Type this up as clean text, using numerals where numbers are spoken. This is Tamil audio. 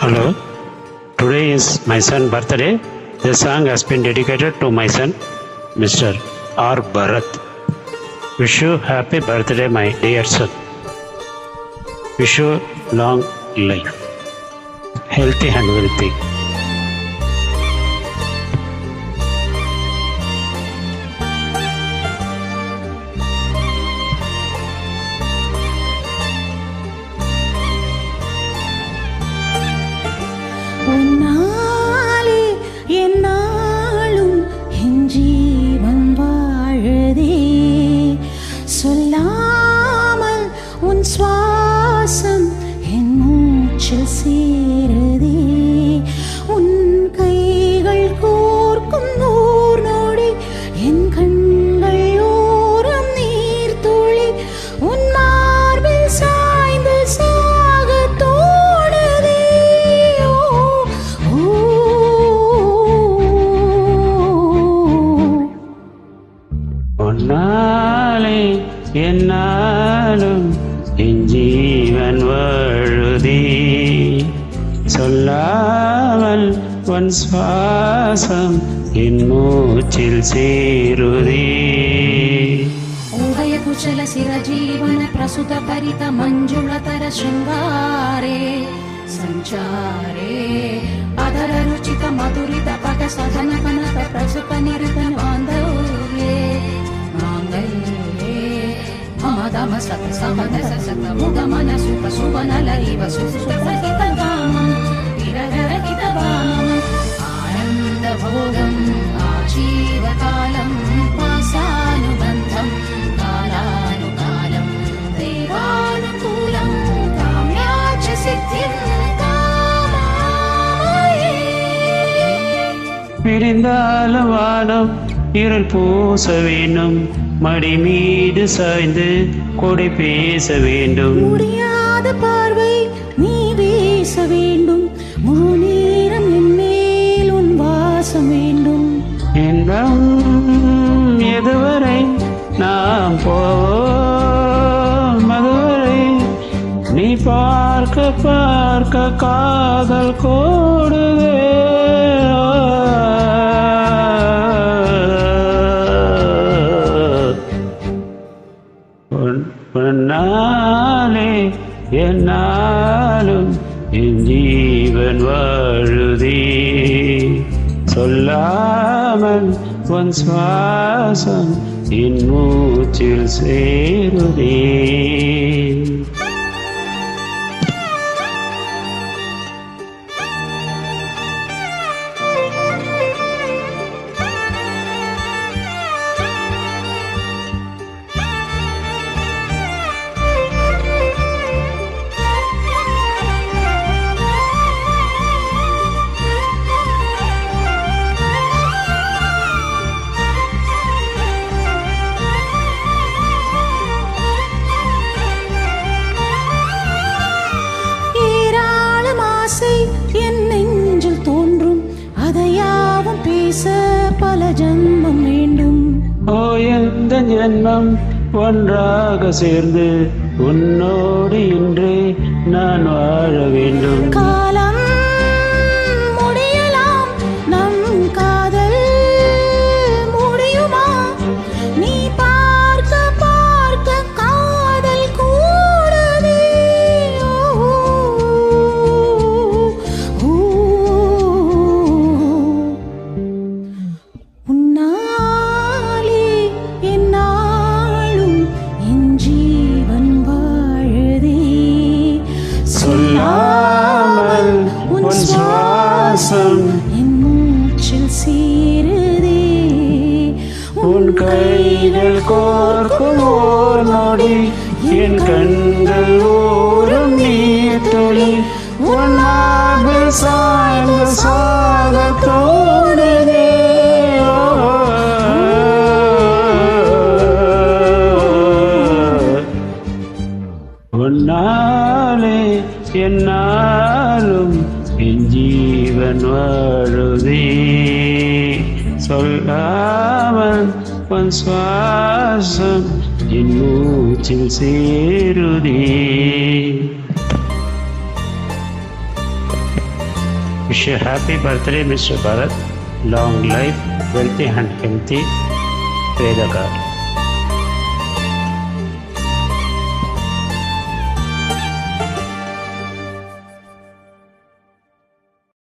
Hello, today is my son's birthday. The song has been dedicated to my son, Mr. R. Bharat. Wish you happy birthday, my dear son. Wish you long life, healthy and wealthy. உன்னாலே என்னாலும் என் ஜீவன் வாழுதே, சொல்லாமல் உன் சுவாசம் என் மூச்சில் சேருதே, உன் கைகள் கோர்க்கும் நூறு நொடி என் கண்கள் ஓரம் நீர் துளி, உன் மார்பில் சாய்ந்து சாக தோணுதே. உன்னாலே என்னாலும் என் ஜீவன் வாழுதே, சொல்லாமல் உன் சுவாசம் என் மூச்சில் சேருதே. उदय कुशल सिर जीवन प्रसुत परित मंजुलतर शृंगारे संचारे अधर रुचित मधुरित पग सधन कनक प्रसुत निरत बांधव्ये मांगल्ये मम दम सत समद सत मुद मन सुख सुवन लैव सुसुसहित कामं विरहरहित वामं आनंद भोगं आजीवकालं पासानुबन्धं कालानुकालं देवानुकूलं काम्याच सिद्धिं कामये. பிரிந்தாலும் வானம் இருள் பூச வேண்டும், மடி மீது சாய்ந்து கொடை பேச வேண்டும். முடியாத பார்வை நீ வீச வேண்டும், முழு நேரம் என் மேல் உன் வாசம் வேண்டும். இன்பம் எதுவரை நாம் போவோம், அதுவரை நீ பார்க்க பார்க்க காதல் கூடுதே. உன்னாலே என்னாலும் என் ஜீவன் வாழுதே, சொல்லாமல் உன் சுவாசம் என் மூச்சில் சேருதே. என் நெஞ்சில் தோன்றும் அதையாவும் பேச பல ஜன்மம் வேண்டும். ஓ எந்த ஜென்மம் ஒன்றாக சேர்ந்து உன்னோடு இன்றே நான் வாழ வேண்டும். காலம் முடியலாம், நம் காதல் முடியுமா? நீ பார்க்க பார்க்க காதல் கூடுதே. உன்னாலே என்னாலும் என் ஜீவன் வாழுதே, சொல்லாமல் உன் சுவாசம் என் மூச்சில் சேருதே, உன் கைகள் கோர்க்கும் ஓர் நொடி என் கண்கள் ஓரும் நீர் துளி, உன் மார்பில் சாய்ந்து சாக தோணுதே. உன்னாலே என்னாலும் என் ஜீவன் வாழுதே, சொல்லாமல் உன் சுவாசம் என் மூச்சில் சேருதே. Wish you happy birthday, Mr. Bharat. Long life, wealthy and healthy. Pray the God.